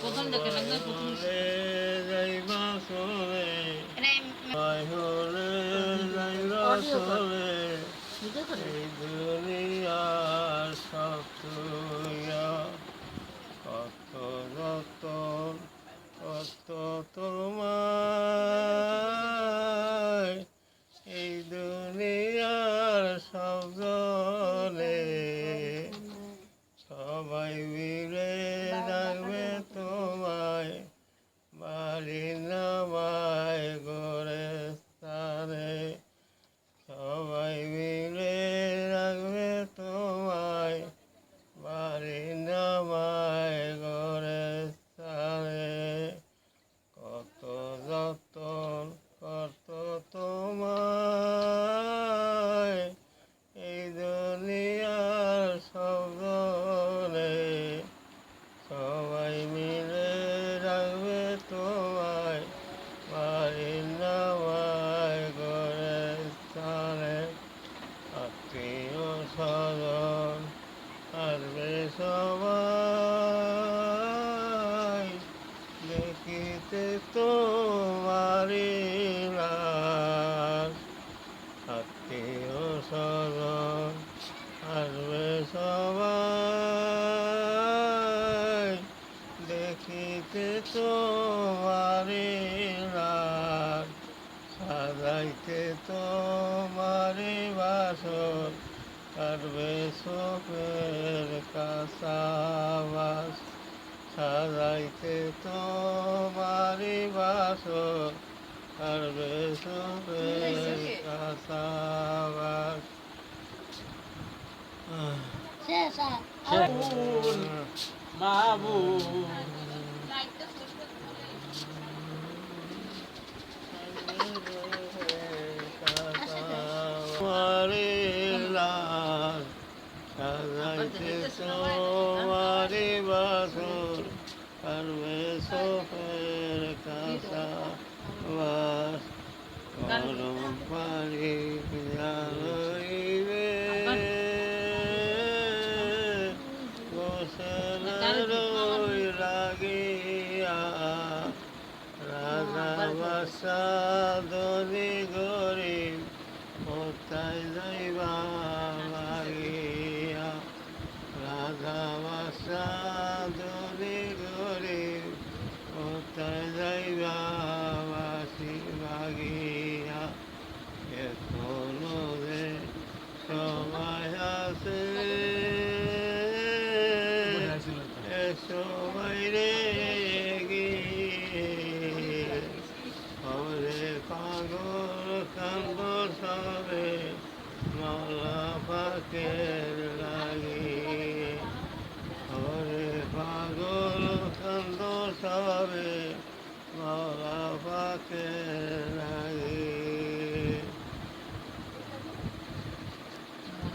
প্রথম দেখেন একদম প্রথম যাইবা চলে হলে যাইবা অডিও কর চলে ভিডিও করে এই দুনিয়ার সব তুইয়া কত যতন কত তোমায় এই দুনিয়ার সব জনে সবাই মিলে রাখবে তোমায় বাড়ি নামায় গড়ে স্থানে সবাই মিলে রাখবে তোমায় বাড়ি নামায় গড়ে স্থানে কত যতন কত তোমায় এই দুনিয়ার সব জনে সবাই মিলে রাখবে তোমায় বাড়ি নামায় গড়ে স্থানে আত্মীয় স্বজন আসবে সবাই দেখিতে তোমারি লাশ আত্মীয় স্বজন আসবে সবাই দেখিতে তোমারি লাশ সাজাইতে তোমারি বাসর কাটবে চোখের কাঁচাবাস সাজাইতে তোমারি বাসর কাটবে চোখের কাঁচাবাস শেষ মাহবুব তোমারি লাশ সাজাইতে তোমারি বাসর কাটবে চোখের কাঁচাবাস গরম পানি জানইবে গোসলের লাগিয়া রাজা বাদশা ধনী গরিব কোথায় যাইবা লাগিয়া রাজা বাদশা ধনী গরিব কোথায় যাইবা বাসি লাগিয়া এখনো যে সময় আছে সবাই রে গিয়ে পাগল কান্দ সবে মাওলা পাকের